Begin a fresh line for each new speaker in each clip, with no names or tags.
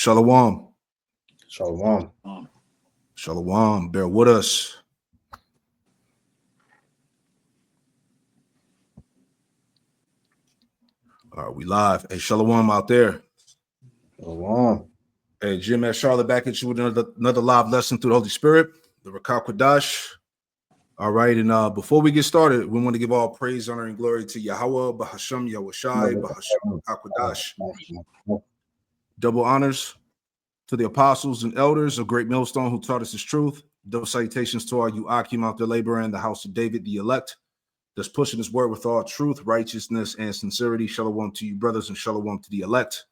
Shalom.
Shalom.
Shalom. Bear with us. All right, we live. Hey, Shalom out there.
Shalom.
Hey, Jim at Charlotte back at you with another live lesson through the Holy Spirit, the Rakah Kodash. All right, and before we get started, we want to give all praise, honor, and glory to Yahweh, Bahasham, Yahushai, Bahasham, Rakah Kodash. Double honors to the apostles and elders of Great Millstone who taught us this truth. Double salutations to our Yuakim out there laboring in the house of David, the elect, that's pushing his word with all truth, righteousness, and sincerity. Shalom to you, brothers, and shalom to the elect.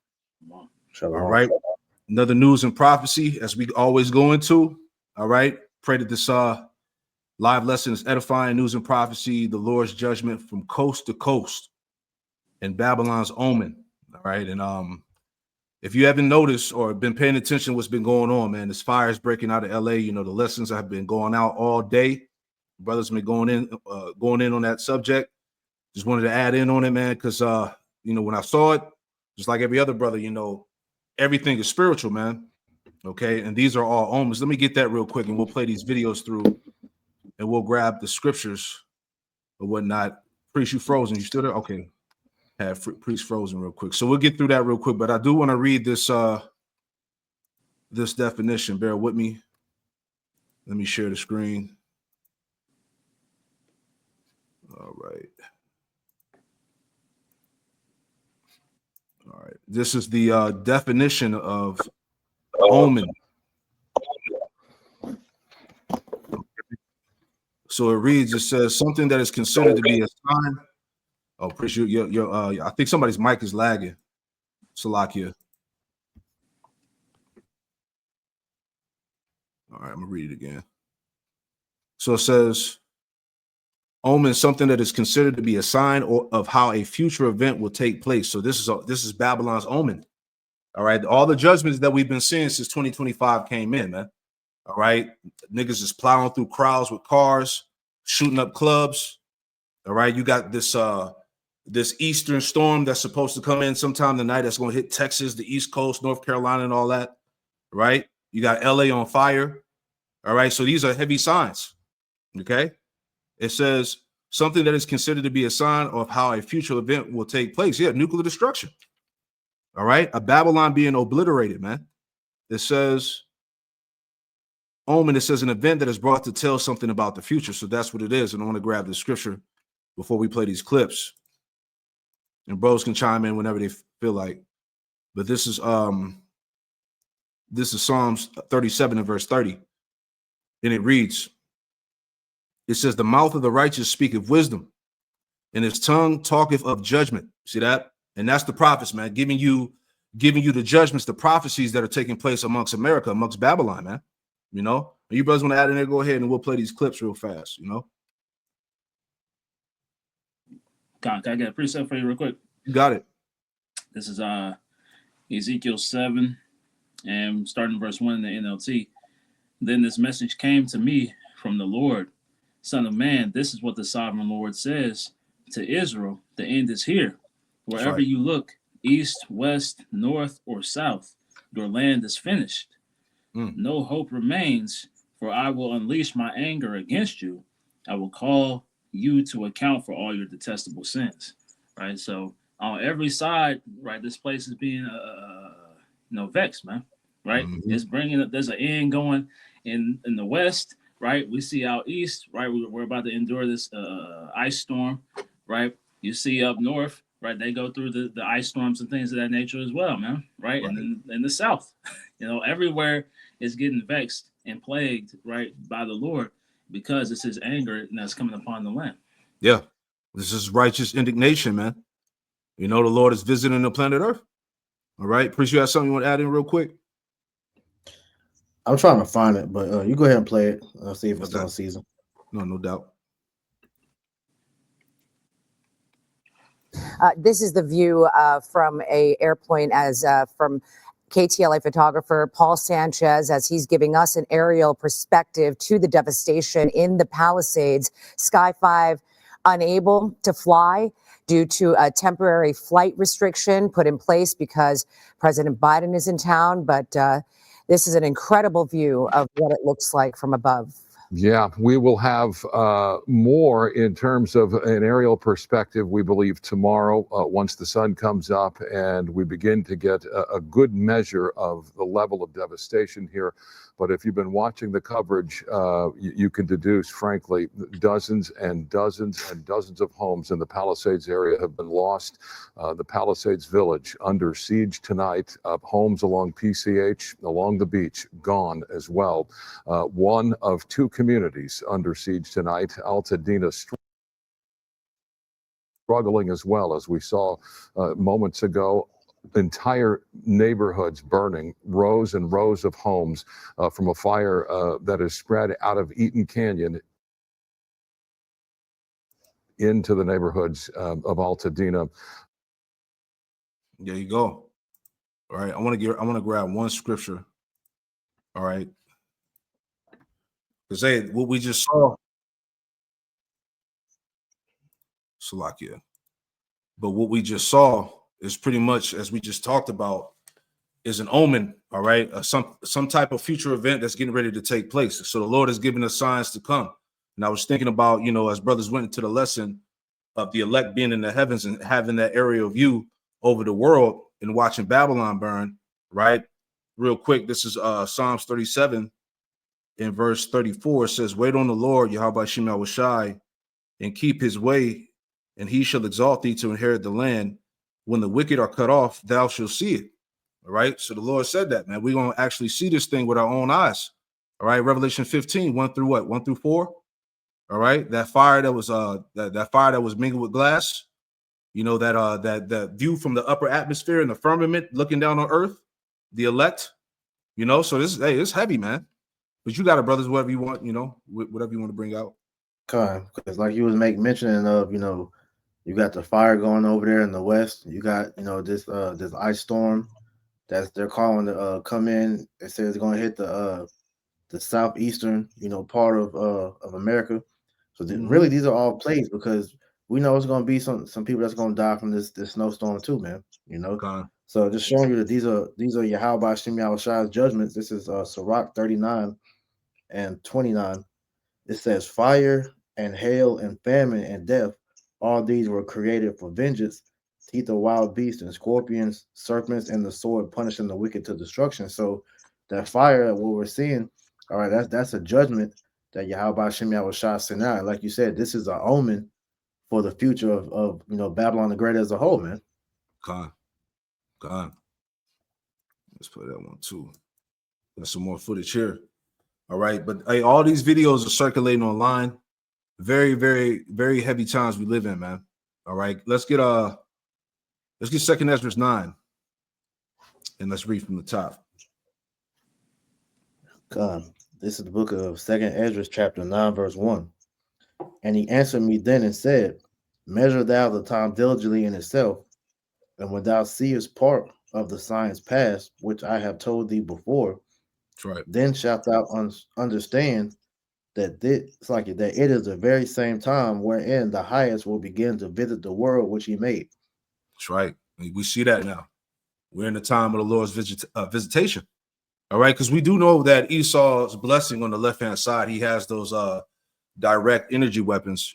Shalom.
All right. Another news and prophecy, as we always go into. All right. Pray that this live lesson is edifying. News and prophecy, the Lord's judgment from coast to coast, and Babylon's Omen. All right. And if you haven't noticed or been paying attention to what's been going on, man, this fire is breaking out of LA. You know, the lessons have been going out all day. Brothers have been going in on that subject. Just wanted to add in on it, man, because you know, when I saw it, just like every other brother, you know, everything is spiritual, man. Okay, and these are all omens. Let me get that real quick, and we'll play these videos through, and we'll grab the scriptures or whatnot. Priest, you frozen? You still there? Okay. Have Priest frozen real quick. So we'll get through that real quick, but I do want to read this this definition. Bear with me. Let me share the screen. All right. All right. This is the definition of omen. So it reads, it says something that is considered to be a sign. Oh, appreciate your I think somebody's mic is lagging. Salakia. All right, I'm gonna read it again. So it says omen, something that is considered to be a sign of how a future event will take place. So this is Babylon's omen. All right, all the judgments that we've been seeing since 2025 came in, man. All right, niggas is plowing through crowds with cars, shooting up clubs. All right, you got this this eastern storm that's supposed to come in sometime tonight. That's going to hit Texas, the East Coast, North Carolina, and all that. Right? You got LA on fire. All right, so these are heavy signs. Okay, it says something that is considered to be a sign of how a future event will take place. Yeah, nuclear destruction. All right, a Babylon being obliterated, man. It says omen. It says an event that is brought to tell something about the future. So that's what it is. And I want to grab the scripture before we play these clips. And bros can chime in whenever they feel like. But this is Psalms 37 and verse 30. And it reads, it says, the mouth of the righteous speaketh wisdom, and his tongue talketh of judgment. See that? And that's the prophets, man, giving you the judgments, the prophecies that are taking place amongst America, amongst Babylon, man. You know, and you brothers want to add in there, go ahead and we'll play these clips real fast, you know.
Can I get a precept for you real quick?
You got it.
This is Ezekiel 7, and starting verse 1 in the NLT. Then this message came to me from the Lord, Son of man, this is what the sovereign Lord says to Israel. The end is here. Wherever
right.
you look, east, west, north, or south, your land is finished. No hope remains, for I will unleash my anger against you. I will call you to account for all your detestable sins. Right. So on every side, right, this place is being vexed, man. Right. It's bringing up. There's an end going in the west. Right. We see out east. Right. We're about to endure this ice storm. Right. You see up north. Right. They go through the ice storms and things of that nature as well, man. Right. And then in the south, you know, everywhere is getting vexed and plagued, right, by the Lord, because it's his anger that's coming upon the land.
Yeah. This is righteous indignation, man. You know, the Lord is visiting the planet Earth. All right. Priest, you have something you want to add in real quick?
I'm trying to find it, but you go ahead and play it. I'll see if it's still in season.
No doubt.
This is the view from a airplane from KTLA photographer Paul Sanchez as he's giving us an aerial perspective to the devastation in the Palisades. Sky 5 unable to fly. due to a temporary flight restriction put in place because President Biden is in town. But this is an incredible view of what it looks like from above.
Yeah, we will have more in terms of an aerial perspective, we believe, tomorrow once the sun comes up and we begin to get a good measure of the level of devastation here. But if you've been watching the coverage, you can deduce, frankly, dozens and dozens and dozens of homes in the Palisades area have been lost. The Palisades Village under siege tonight. Homes along PCH, along the beach, gone as well. One of two communities under siege tonight. Altadena struggling as well, as we saw moments ago. Entire neighborhoods burning, rows and rows of homes from a fire that is spread out of Eaton Canyon into the neighborhoods of Altadena.
There you go. All right, I want to grab one scripture. All right, because hey, what we just saw, Salakia, but what we just saw is pretty much, as we just talked about, is an omen. All right, some type of future event that's getting ready to take place. So the Lord has given us signs to come. And I was thinking about, as brothers went into the lesson of the elect being in the heavens and having that aerial view over the world and watching Babylon burn, right? Real quick, this is Psalms 37 in verse 34. It says, wait on the Lord, Yahweh Shem Yahushai, and keep his way, and he shall exalt thee to inherit the land. When the wicked are cut off, thou shalt see it. All right. So the Lord said that, man. We're going to actually see this thing with our own eyes. All right. Revelation 15, 1 through what? 1 through 4. All right. That fire that was that fire that was mingled with glass, that view from the upper atmosphere and the firmament looking down on earth, the elect, so it's heavy, man. But you got it, brothers, whatever you want, whatever you want to bring out.
Because like you was mentioning of, you got the fire going over there in the west. You got, this ice storm they're calling to come in. It says it's going to hit the southeastern, part of America. So really, these are all plays because we know it's going to be some people that's going to die from this snowstorm too, man. So just showing you that these are Yahweh Shem Yahushai's judgments. This is Sirach 39 and 29. It says fire and hail and famine and death. All these were created for vengeance. Teeth of wild beasts and scorpions, serpents, and the sword punishing the wicked to destruction. So that fire, what we're seeing, all right, that's a judgment that Yahweh Shem Yahushai sent out. Like you said, this is an omen for the future of Babylon the Great as a whole, man.
God. Let's play that one too. Got some more footage here. All right, but hey, all these videos are circulating online. Very, very, very heavy times we live in, man. All right, let's get 2nd Ezra 9, and let's read from the top.
This is the book of 2nd Ezra, chapter 9, verse 1. And he answered me then and said, measure thou the time diligently in itself, and when thou seest part of the signs past, which I have told thee before,
that's right,
then shalt thou understand that it is the very same time wherein the highest will begin to visit the world which he made.
That's right. We see that now. We're in the time of the Lord's visitation. All right, because we do know that Esau's blessing on the left-hand side, he has those direct energy weapons,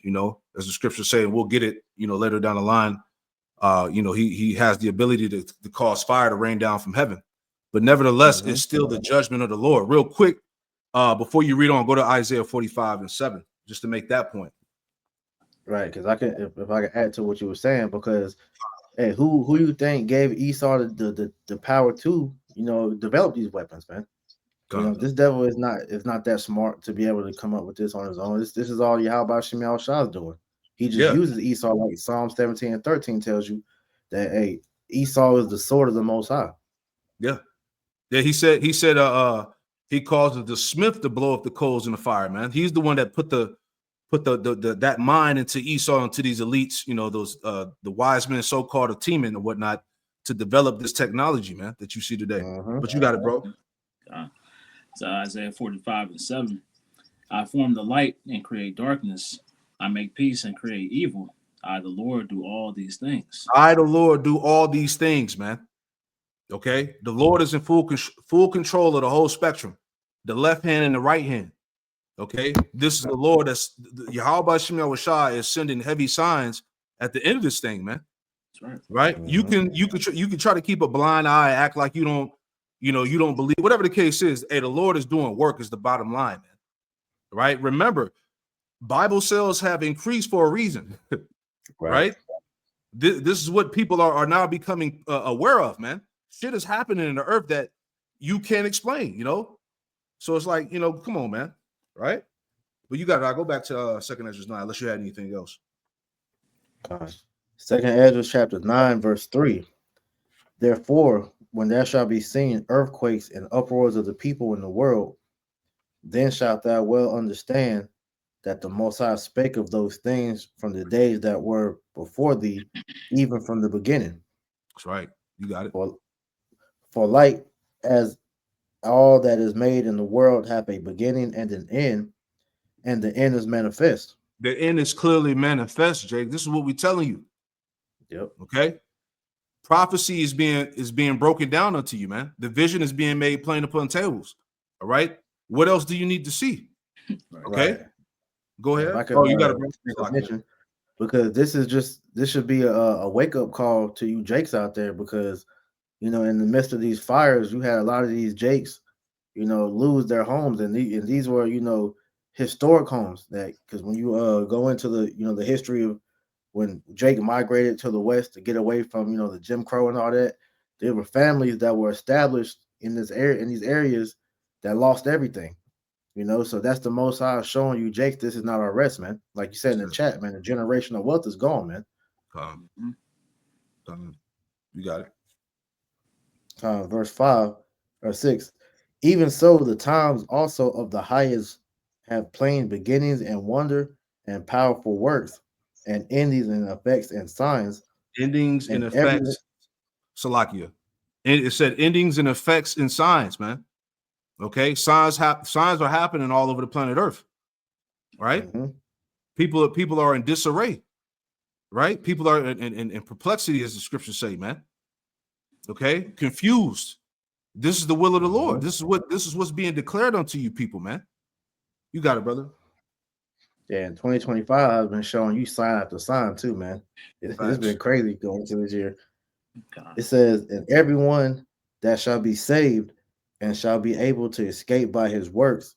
as the scriptures say, and we'll get it, later down the line. He has the ability to cause fire to rain down from heaven. But nevertheless, it's still the judgment of the Lord. Real quick, before you read on, go to Isaiah 45 and 7, just to make that point.
Right, because I can, if I can add to what you were saying, because hey, who you think gave Esau the power to develop these weapons, man? This devil is not that smart to be able to come up with this on his own. This is all Yahweh Shem Yahushai is doing. He just uses Esau, like Psalm 17 and 13 tells you that hey, Esau is the sword of the Most High.
Yeah. He said he causes the smith to blow up the coals in the fire, man. He's the one that put that mind into Esau, into these elites, those the wise men, so-called of Teman and whatnot, to develop this technology, man, that you see today. But you got it, bro.
So Isaiah 45 and 7. I form the light and create darkness. I make peace and create evil. I, the Lord, do all these things.
I, the Lord, do all these things, man. Okay, the Lord is in full control of the whole spectrum, the left hand and the right hand. Okay, this is the Lord that's Yahweh Shemel Washah is sending heavy signs at the end of this thing, man.
That's right.
Right?
Mhm.
You can try to keep a blind eye, act like you don't believe, whatever the case is. Hey, the Lord is doing work is the bottom line, man. Right? Remember, Bible sales have increased for a reason. Right? This is what people are now becoming aware of, man. Shit is happening in the earth that you can't explain, So it's like, come on, man. Right? But you got to go back to 2 Ezra 9, unless you had anything else.
Second Ezra chapter 9, verse 3. Therefore, when there shall be seen earthquakes and uproars of the people in the world, then shalt thou well understand that the Most High spake of those things from the days that were before thee, even from the beginning.
That's right. You got it.
For like as all that is made in the world hath a beginning and an end, and the end is manifest.
The end is clearly manifest, Jake. This is what we're telling you.
Yep.
Okay. Prophecy is being broken down unto you, man. The vision is being made plain upon tables. All right. What else do you need to see? Okay.
Right.
Go ahead.
If I could,
Oh, you got
to mention, because this should be a wake up call to you Jakes out there, because in the midst of these fires, you had a lot of these Jakes, lose their homes, and these were historic homes, that because when you go into the history of when Jake migrated to the West to get away from the Jim Crow and all that, there were families that were established in these areas that lost everything. So that's the Most High showing you, Jake, this is not our rest, man. Like you said in the chat, man, the generational wealth is gone, man.
You got it.
Verse 5 or 6. Even so, the times also of the highest have plain beginnings and wonder and powerful works and endings and effects and signs.
Endings and effects. Salakia. It said endings and effects and signs, man. Okay, signs are happening all over the planet Earth, right?
Mm-hmm.
People are in disarray, right? People are in perplexity, as the scriptures say, man. Okay, confused. This is the will of the Lord. This is what's being declared unto you, people, man. You got it, brother.
Yeah, and 2025 has been showing you sign after sign too, man. It's been crazy going into this year. It says, and everyone that shall be saved and shall be able to escape by his works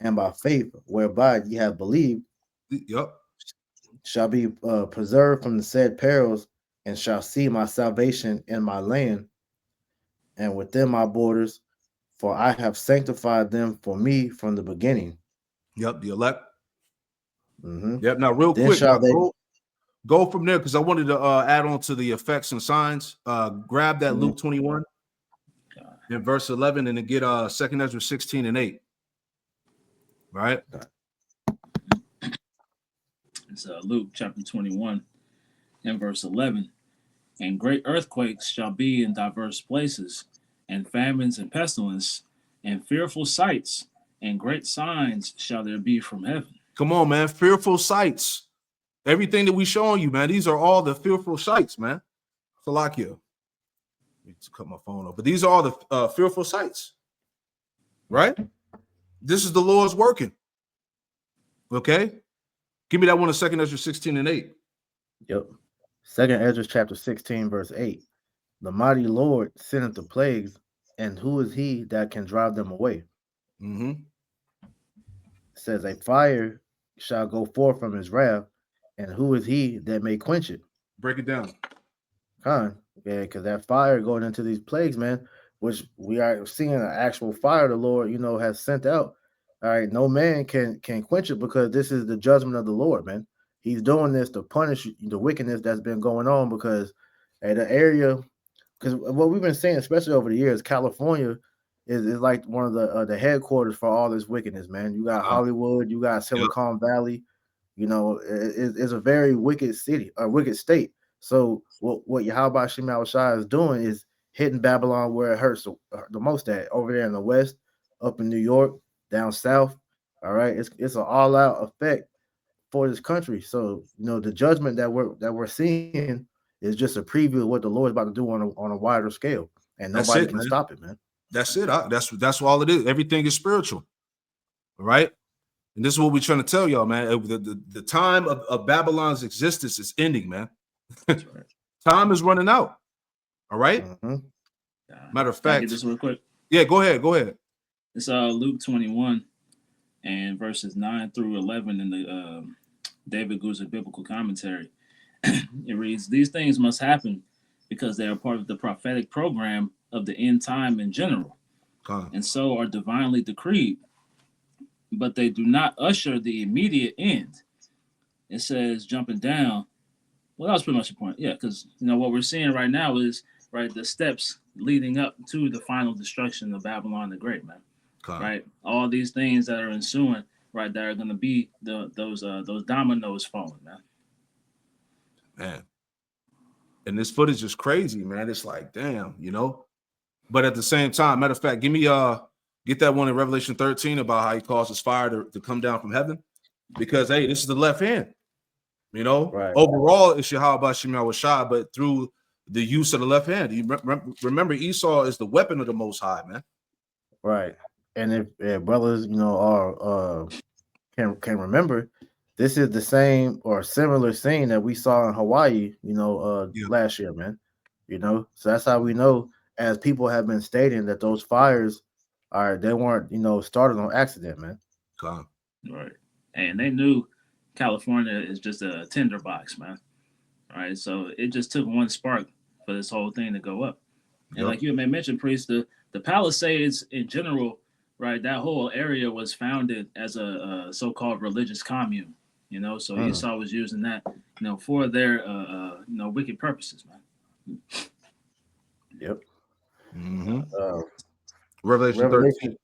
and by faith whereby ye have believed, shall be preserved from the said perils and shall see my salvation in my land and within my borders, for I have sanctified them for me from the beginning.
Yep, the elect.
Mm-hmm.
Yep. Now, real
then
quick,
shall they
go from there, because I wanted to add on to the effects and signs. Grab that Luke 21 in verse 11, and then get 2 Ezra 16 and 8. Right.
It's Luke chapter 21 and verse 11. And great earthquakes shall be in diverse places, and famines and pestilence, and fearful sights, and great signs shall there be from heaven.
Come on, man. Fearful sights. Everything that we showing you, man, these are all the fearful sights, man. Salakia. Let me cut my phone off. But these are all the fearful sights. Right? This is the Lord's working. Okay? Give me that one in 2 Ezra 16 and 8.
Yep. 2 Ezra chapter 16, verse 8. The mighty Lord sendeth the plagues, and who is he that can drive them away?
Mm-hmm.
It says, a fire shall go forth from his wrath, and who is he that may quench it?
Break it down.
Yeah, because that fire going into these plagues, man, which we are seeing an actual fire the Lord, has sent out. All right, no man can quench it, because this is the judgment of the Lord, man. He's doing this to punish the wickedness that's been going on, because the area, because what we've been saying, especially over the years, California is like one of the headquarters for all this wickedness, man. You got Hollywood, you got Silicon Valley. It's a very wicked city, a wicked state. So what Yahweh Shema Shai is doing is hitting Babylon where it hurts the most, at over there in the West, up in New York, down south. All right, it's an all-out effect for this country. So the judgment that we're seeing is just a preview of what the Lord is about to do on a wider scale, and
That's
nobody
it,
can
man.
stop it, man.
That's it. That's all it is. Everything is spiritual, right? And this is what we're trying to tell y'all, man. The time of Babylon's existence is ending, man.
That's right.
Time is running out. All right.
Mm-hmm.
Matter of
Can I
fact,
get this real quick?
yeah, go ahead.
It's Luke 21 and verses 9 through 11 in the David Guzik Biblical Commentary. It reads, "These things must happen because they are part of the prophetic program of the end time in general, and so are divinely decreed, but they do not usher the immediate end." It says, jumping down, well, that was pretty much the point. Yeah, because what we're seeing right now is the steps leading up to the final destruction of Babylon the Great, man. Right, all these things that are ensuing, right, that are going to be those dominoes falling,
man. And this footage is crazy, man. It's like, damn, But at the same time, matter of fact, get that one in Revelation 13 about how he causes fire to come down from heaven, because hey, this is the left hand.
Right.
Overall, it's Yahweh Shema Shai, but through the use of the left hand. You remember, Esau is the weapon of the Most High, man.
Right. And if brothers, are can remember, this is the same or similar scene that we saw in Hawaii, last year, man. So that's how we know, as people have been stating, that those fires they weren't, started on accident, man.
Right. And they knew California is just a tinderbox, man. Right. So it just took one spark for this whole thing to go up. And like you had mentioned, Priest, the Palisades in general, right, that whole area was founded as a so-called religious commune, so Esau was using that, for their, wicked purposes, man.
Yep.
Mm-hmm. Revelation 13,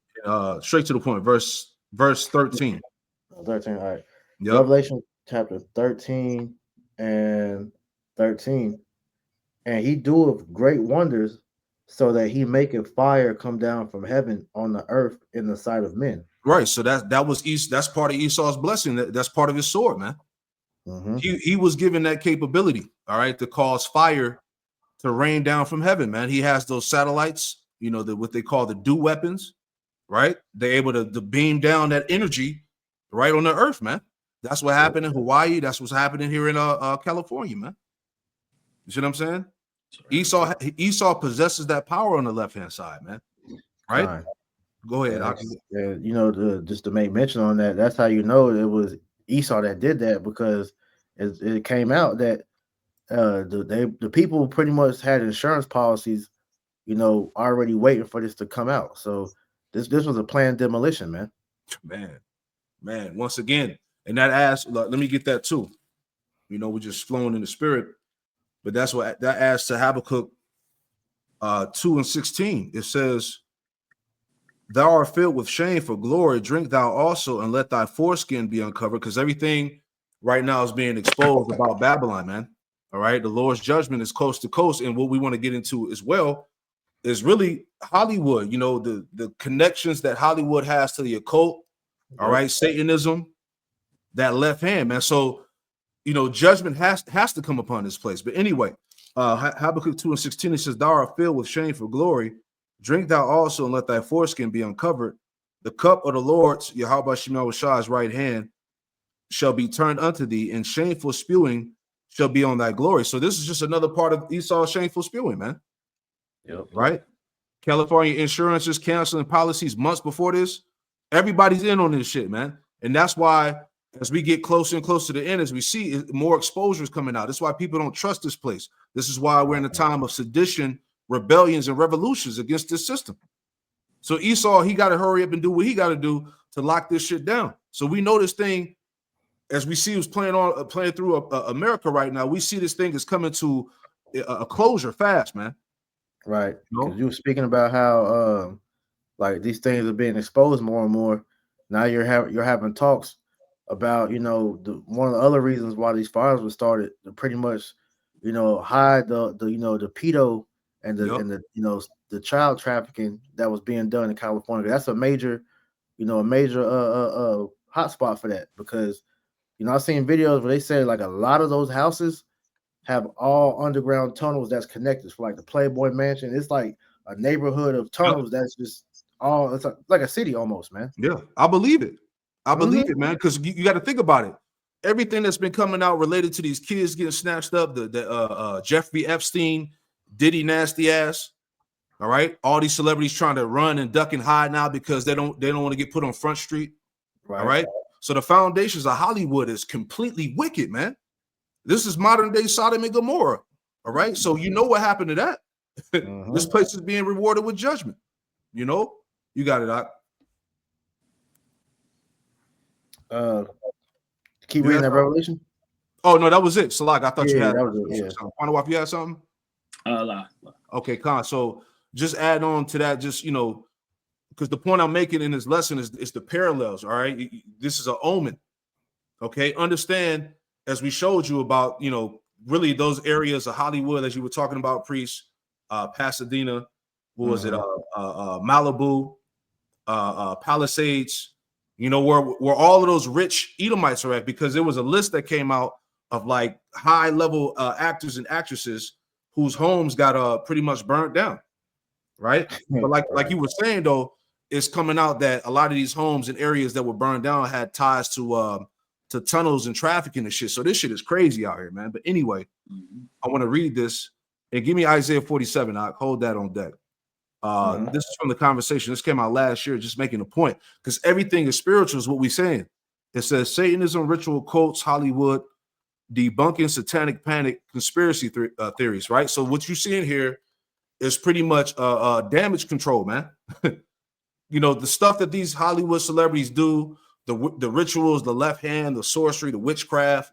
straight to the point, verse 13.
13, all right.
Yep.
Revelation chapter 13 and 13. And he doeth great wonders, so that he maketh fire come down from heaven on the earth in the sight of men.
Right. So that's part of Esau's blessing. That's part of his sword, man.
Mm-hmm.
He was given that capability, all right, to cause fire to rain down from heaven, man. He has those satellites, what they call the dew weapons, right? They're able to beam down that energy right on the earth, man. That's what happened in Hawaii. That's what's happening here in California, man. You see what I'm saying? Esau possesses that power on the left-hand side, man. Right?
Fine.
Go ahead.
Just to make mention on that, that's how it was Esau that did that, because it came out that the people pretty much had insurance policies, already waiting for this to come out. So this was a planned demolition, man.
Man. Once again, and that adds. Let me get that too. We're just flowing in the spirit, but that's what that adds to Habakkuk 2:16. It says, "Thou art filled with shame for glory. Drink thou also, and let thy foreskin be uncovered." Because everything right now is being exposed about Babylon, man. All right, the Lord's judgment is coast to coast, and what we want to get into as well is really Hollywood. The connections that Hollywood has to the occult. All right, Satanism, that left hand, man. So, judgment has to come upon this place. But anyway, Habakkuk 2:16, it says, "Thou art filled with shame for glory. Drink thou also, and let thy foreskin be uncovered. The cup of the Lord's, Yahweh Shema Shai's right hand, shall be turned unto thee, and shameful spewing shall be on thy glory." So this is just another part of Esau's shameful spewing, man.
Yep.
Right? California insurances canceling policies months before this. Everybody's in on this shit, man. And that's why, as we get closer and closer to the end, as we see more exposures coming out. That's why people don't trust this place. This is why we're in a time of sedition, rebellions, and revolutions against this system. So Esau, he got to hurry up and do what he got to do to lock this shit down. So we know this thing, as we see, was playing through America right now. We see this thing is coming to a closure fast, man.
Right. Because you were speaking about how like these things are being exposed more and more. Now you're having talks about, one of the other reasons why these fires were started to pretty much, hide the pedo and the child trafficking that was being done in California. That's a major hot spot for that, because You know, I've seen videos where they say like a lot of those houses have all underground tunnels that's connected for like the Playboy Mansion. It's like a neighborhood of tunnels that's just all it's like a city almost, man.
Yeah, I believe it. I believe
Mhm.
it, man, because you got to think about it. Everything that's been coming out related to these kids getting snatched up, the Jeffrey Epstein, Diddy nasty ass. All right, all these celebrities trying to run and duck and hide now because they don't want to get put on Front Street.
Right.
All right, so the foundations of Hollywood is completely wicked, man. This is modern day Sodom and Gomorrah. All right, so you know what happened to that. This place is being rewarded with judgment. You know, you got it, Doc.
Keep reading that Revelation.
Oh no, that was it. Salak, I thought you had.
That was it. Yeah.
Final wife, you had something? Okay, Khan. So just add on to that, just because the point I'm making in this lesson is the parallels. All right, this is an omen. Okay, understand as we showed you about really those areas of Hollywood as you were talking about, Priest, Pasadena, what was it, Malibu, Palisades. Where all of those rich Edomites are at, because there was a list that came out of like high level actors and actresses whose homes got pretty much burnt down, right? But like you were saying though, it's coming out that a lot of these homes and areas that were burned down had ties to tunnels and trafficking and shit. So this shit is crazy out here, man. But anyway, I want to read this and give me Isaiah 47. I'll hold that on deck. This is from the conversation. This came out last year, just making a point, because everything is spiritual is what we're saying. It says Satanism, ritual cults, Hollywood, debunking satanic panic, conspiracy theories, right? So what you're seeing here is pretty much damage control, man. The stuff that these Hollywood celebrities do, the rituals, the left hand, the sorcery, the witchcraft,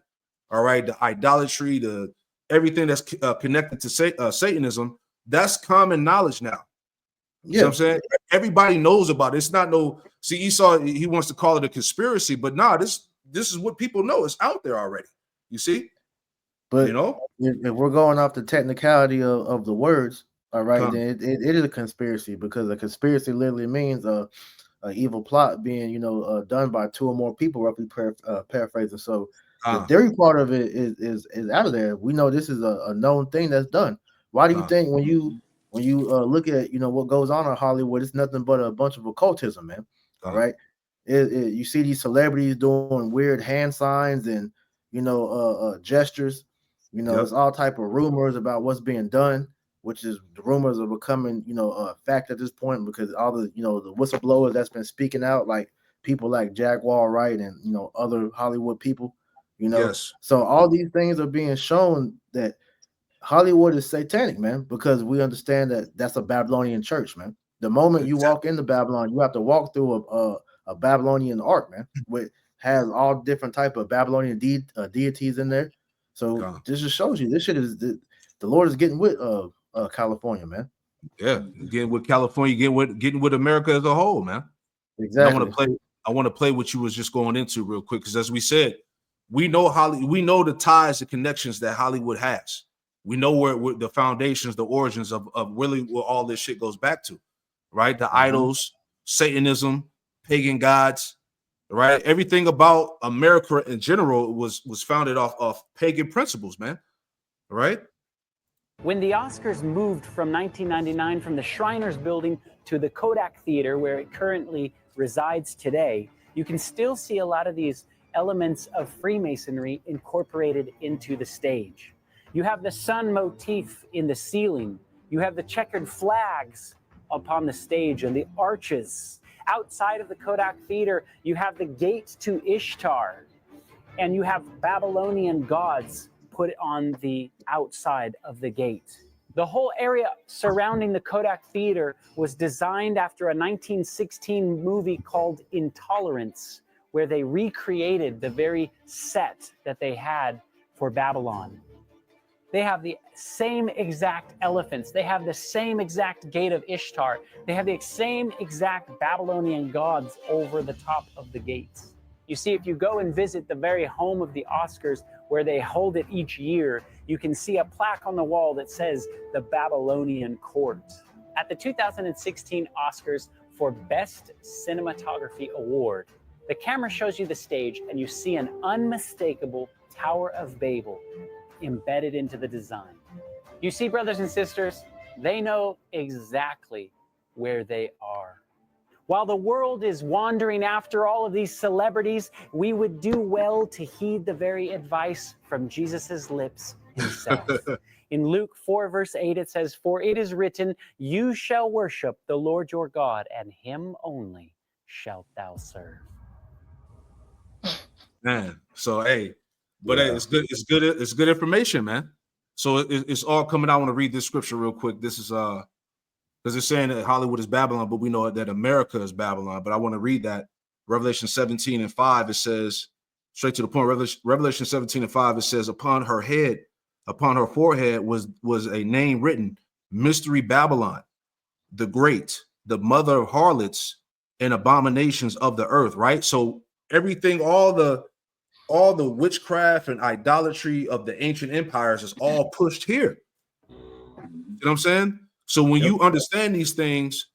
all right, the idolatry, the everything that's connected to Satanism, that's common knowledge now. You know what I'm saying? Everybody knows about it. It's not see, Esau, he wants to call it a conspiracy, but this is what people know. It's out there already. You see?
But if we're going off the technicality of the words, all right, then it is a conspiracy, because a conspiracy literally means an evil plot being, done by two or more people, roughly paraphrasing. So the theory part of it is out of there. We know this is a known thing that's done. Why do you think when you look at what goes on in Hollywood, it's nothing but a bunch of occultism, man? All right, you see these celebrities doing weird hand signs and gestures. There's all type of rumors about what's being done, which is the rumors are becoming a fact at this point, because all the the whistleblowers that's been speaking out, like people like Jaguar Wright and other Hollywood people. So all these things are being shown that Hollywood is satanic, man, because we understand that that's a Babylonian church, man. The moment you walk into Babylon, you have to walk through a Babylonian ark, man, which has all different type of Babylonian deities in there. So this just shows you this shit is the Lord is getting with California, man.
Yeah, getting with California, getting with America as a whole, man.
Exactly.
I want to play what you was just going into real quick, because as we said, we know the ties and connections that Hollywood has. We know where the foundations, the origins of really where all this shit goes back to, right? The idols, Satanism, pagan gods, right? Everything about America in general was founded off of pagan principles, man. Right?
When the Oscars moved from 1999 from the Shriners Building to the Kodak Theater, where it currently resides today, you can still see a lot of these elements of Freemasonry incorporated into the stage. You have the sun motif in the ceiling. You have the checkered flags upon the stage and the arches. Outside of the Kodak Theater, you have the gate to Ishtar, and you have Babylonian gods put on the outside of the gate. The whole area surrounding the Kodak Theater was designed after a 1916 movie called Intolerance, where they recreated the very set that they had for Babylon. They have the same exact elephants. They have the same exact gate of Ishtar. They have the same exact Babylonian gods over the top of the gates. You see, if you go and visit the very home of the Oscars, where they hold it each year, you can see a plaque on the wall that says the Babylonian Court. At the 2016 Oscars for Best Cinematography Award, The camera shows you the stage, and you see an unmistakable Tower of Babel embedded into the design. You see, brothers and sisters, they know exactly where they are. While the world is wandering after all of these celebrities, we would do well to heed the very advice from Jesus's lips himself. In Luke 4, verse 8, it says, "For it is written, you shall worship the Lord your God, and him only shalt thou serve."
Man, so hey, but hey, it's good. It's good. It's good information, man. So it's all coming out. I want to read this scripture real quick. This is because it's saying that Hollywood is Babylon, but we know that America is Babylon. But I want to read that Revelation 17:5. It says straight to the point. Revelation 17:5. It says, upon her forehead was a name written, Mystery Babylon, the Great, the mother of harlots and abominations of the earth. Right. So everything, all the witchcraft and idolatry of the ancient empires is all pushed here. You know what I'm saying? So when you understand these things,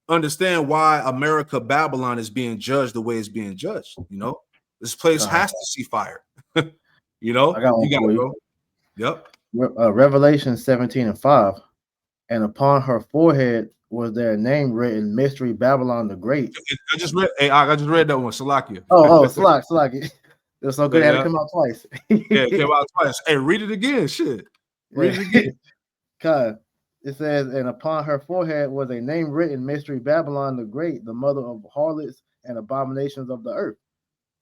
understand why America, Babylon is being judged the way it's being judged. You know, this place has to see fire. You know,
I got one
you got
for
it,
you.
bro. Yep.
Revelation 17:5. And upon her forehead was their name written, Mystery Babylon the Great.
I just read that one, Salakia.
Slack. It was so good. It had to come out twice.
Yeah, it came out twice. Hey, read it again. Shit. Read it again.
God. It says, and upon her forehead was a name written, Mystery Babylon the Great, the mother of harlots and abominations of the earth.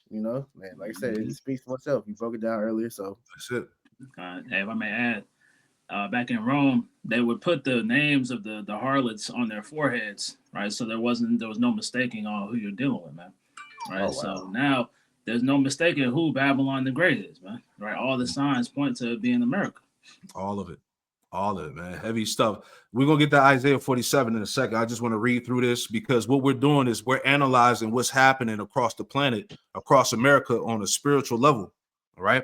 You know, man, like I said, it speaks for itself. You broke it down earlier, so
that's it.
Hey, if I may add, back in Rome, they would put the names of the harlots on their foreheads, right? So there was no mistaking on who you're dealing with, man. Right. Oh, wow. So now there's no mistaking who Babylon the Great is, man. Right. All the signs point to it being America.
All of it, man. Heavy stuff. We're gonna get to Isaiah 47 in a second. I just want to read through this because what we're doing is we're analyzing what's happening across the planet, across America on a spiritual level. All right.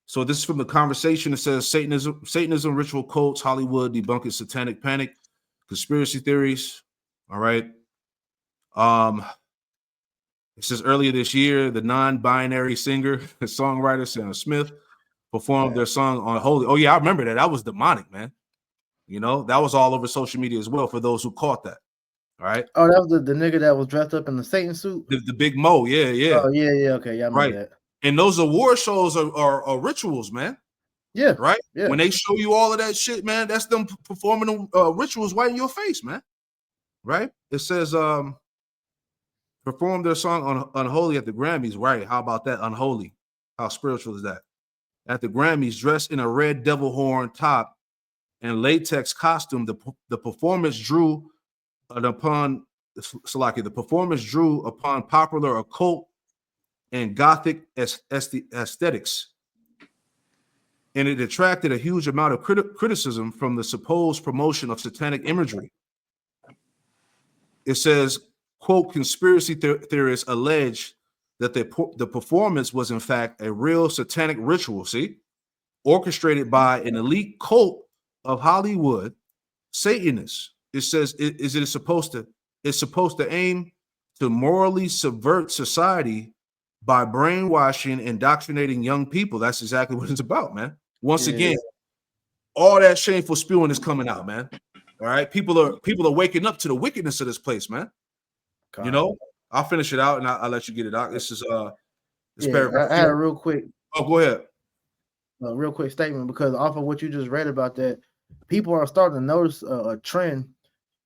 So this is from the conversation. It says Satanism, ritual cults, Hollywood debunking satanic panic, conspiracy theories. All right. It says earlier this year, the non-binary singer, songwriter Sam Smith performed their song on Holy. Oh yeah, I remember that. That was demonic, man. You know, that was all over social media as well for those who caught that. All right.
Oh, that was the nigga that was dressed up in the Satan suit.
The big Mo, yeah.
Oh yeah. Okay, yeah, I remember that.
And those award shows are rituals, man.
Yeah.
Right.
Yeah.
When they show you all of that shit, man, that's them performing rituals right in your face, man. Right. It says performed their song on Unholy at the Grammys. Right. How about that? Unholy. How spiritual is that? At the Grammys, dressed in a red devil horn top and latex costume, the performance drew upon popular occult and gothic aesthetics, and it attracted a huge amount of criticism from the supposed promotion of satanic imagery. It says, quote, conspiracy theorists allege that the performance was in fact a real satanic ritual, orchestrated by an elite cult of Hollywood Satanists. It says it's supposed to aim to morally subvert society by brainwashing, indoctrinating young people. That's exactly what it's about, man. Once again, all that shameful spewing is coming out, man. All right, people are waking up to the wickedness of this place, man. God. You know, I'll finish it out and I'll let you get it out. This is
paragraph. I had a real quick.
Oh, go ahead.
A real quick statement, because off of what you just read about that, people are starting to notice a trend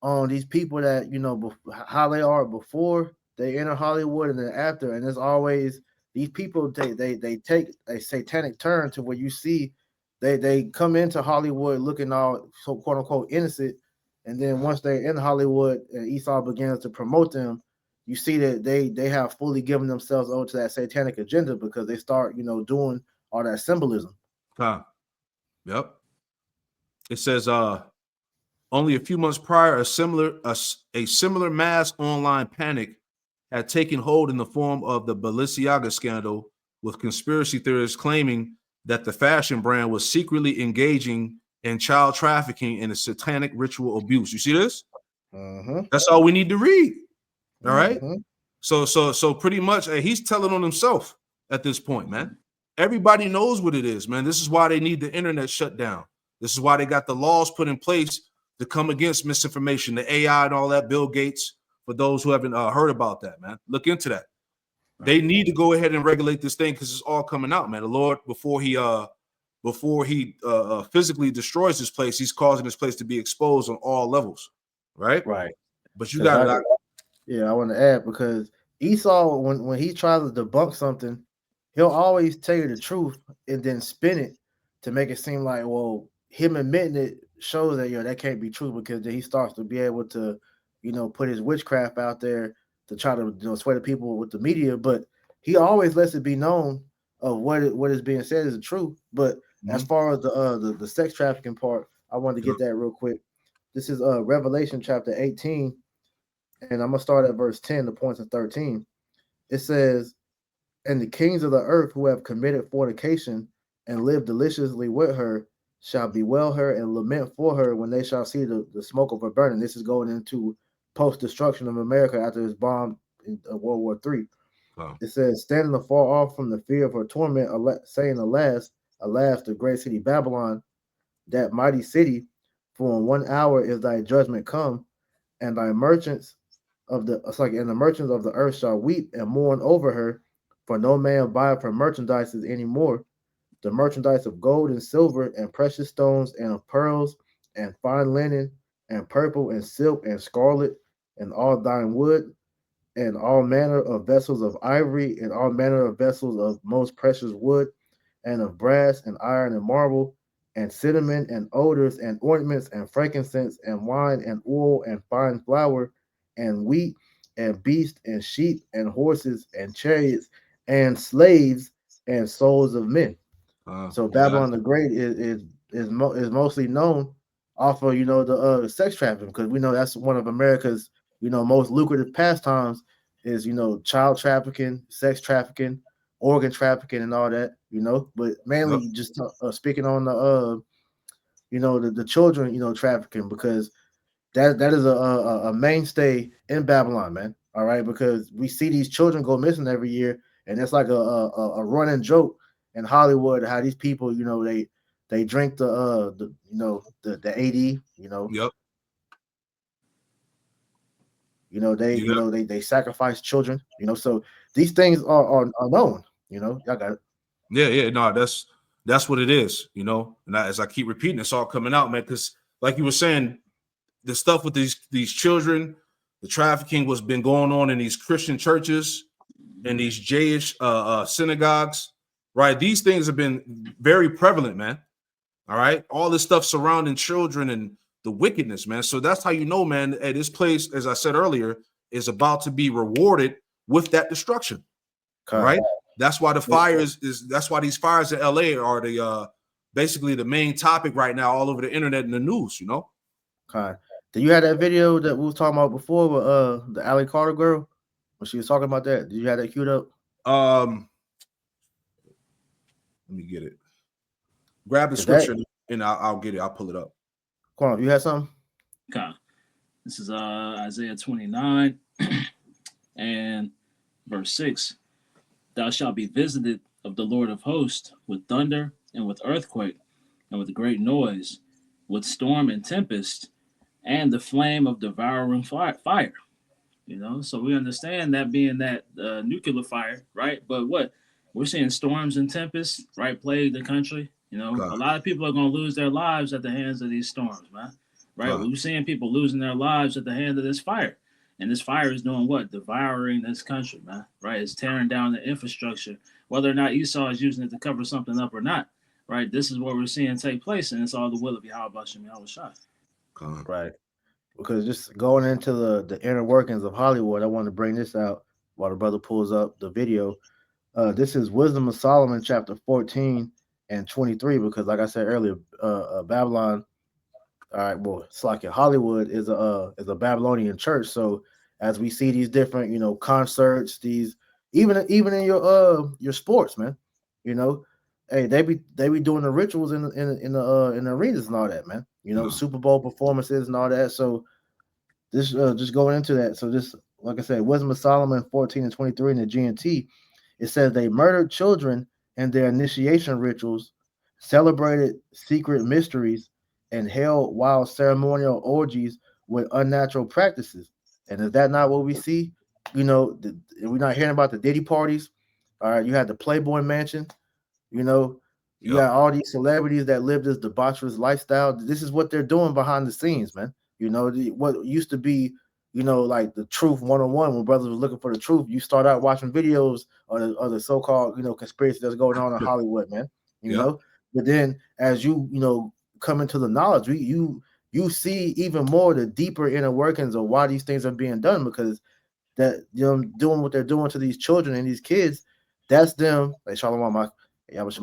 on these people that, you know, how they are before they enter Hollywood and then after. And there's always these people, they take a satanic turn to where you see they come into Hollywood looking all so quote unquote innocent. And then once they're in Hollywood and Esau begins to promote them, you see that they have fully given themselves over to that satanic agenda because they start, you know, doing all that symbolism.
Yep. It says only a few months prior, a similar mass online panic had taken hold in the form of the Balenciaga scandal, with conspiracy theorists claiming that the fashion brand was secretly engaging in child trafficking and a satanic ritual abuse. You see this? That's all we need to read. All right. So pretty much, he's telling on himself at this point, man. Everybody knows what it is, man. This is why they need the internet shut down. This is why they got the laws put in place to come against misinformation, the AI and all that. Bill Gates, for those who haven't heard about that, man, look into that. They need to go ahead and regulate this thing because it's all coming out, man. The Lord, before he physically destroys this place, he's causing this place to be exposed on all levels, right?
Right.
But you got it.
Yeah, I want to add, because Esau, when he tries to debunk something, he'll always tell you the truth and then spin it to make it seem like, well, him admitting it shows that that can't be true, because then he starts to be able to, put his witchcraft out there to try to sway the people with the media. But he always lets it be known of what is being said is the truth. But as far as the sex trafficking part, I wanted to get that real quick. This is Revelation chapter 18. And I'm going to start at verse 10, the points of 13. It says, "And the kings of the earth who have committed fornication and lived deliciously with her shall bewail her and lament for her when they shall see the smoke of her burning." This is going into post-destruction of America after it's bombed in World War III. Wow. It says, "Standing afar off from the fear of her torment, saying, Alas, alas, the great city Babylon, that mighty city, for in 1 hour is thy judgment come, and thy merchants and the merchants of the earth shall weep and mourn over her, for no man buyeth her merchandise any more. The merchandise of gold and silver and precious stones and of pearls and fine linen and purple and silk and scarlet and all thine wood and all manner of vessels of ivory and all manner of vessels of most precious wood and of brass and iron and marble and cinnamon and odors and ointments and frankincense and wine and oil and fine flour and wheat and beasts and sheep and horses and chariots and slaves and souls of men." So Babylon the Great is mostly known off of the sex trafficking, because we know that's one of America's most lucrative pastimes is child trafficking, sex trafficking, organ trafficking, and all that. But mainly just speaking on the the children trafficking, because that is a mainstay in Babylon, man. All right, because we see these children go missing every year, and it's like a running joke in Hollywood how these people, they drink the AD, they sacrifice children, so these things are known, y'all got it.
Yeah, no, that's what it is, and as I keep repeating, it's all coming out, man, because like you were saying, the stuff with these children, the trafficking was been going on in these Christian churches and these Jewish synagogues, right? These things have been very prevalent, man. All right, all this stuff surrounding children and the wickedness, man. So that's how you know, man, at this place, as I said earlier, is about to be rewarded with that destruction, right? That's why the fires that's why these fires in LA are the basically the main topic right now all over the internet and the news,
Okay. Did you have that video that we was talking about before with the Allie Carter girl when she was talking about that? Did you have that queued up?
Let me get it. Grab the scripture and I'll get it. I'll pull it up.
Come on, you had something?
Okay. This is Isaiah 29 and verse 6. "Thou shalt be visited of the Lord of hosts with thunder and with earthquake and with great noise, with storm and tempest, and the flame of devouring fire." So we understand that being that nuclear fire, right? But what we're seeing, storms and tempests, right, plague the country. A lot of people are going to lose their lives at the hands of these storms, man. Right? We're seeing people losing their lives at the hand of this fire. And this fire is doing what? Devouring this country, man. Right? It's tearing down the infrastructure. Whether or not Esau is using it to cover something up or not, right? This is what we're seeing take place, and it's all the will of Yahweh Shem Yahweh Shai.
Right. Because just going into the inner workings of Hollywood, I want to bring this out while the brother pulls up the video. This is Wisdom of Solomon, chapter 14 and 23, because like I said earlier, Babylon, all right, well, it's like Hollywood is a Babylonian church. So as we see these different, concerts, these even in your sports, man, hey, they be doing the rituals in the arenas and all that, man. Super Bowl performances and all that. So this just going into that. So this like I said, Wisdom of Solomon 14 and 23 in the GNT, it says they murdered children in their initiation rituals, celebrated secret mysteries, and held wild ceremonial orgies with unnatural practices. And is that not what we see? We're not hearing about the Diddy parties. All right, you had the Playboy Mansion. You got all these celebrities that live this debaucherous lifestyle. This is what they're doing behind the scenes, man. What used to be, like the truth 101 when brothers was looking for the truth. You start out watching videos of the so-called, conspiracy that's going on in Hollywood, man. But then as you come into the knowledge, you see even more the deeper inner workings of why these things are being done, because that doing what they're doing to these children and these kids, that's them. Like Shalom, that's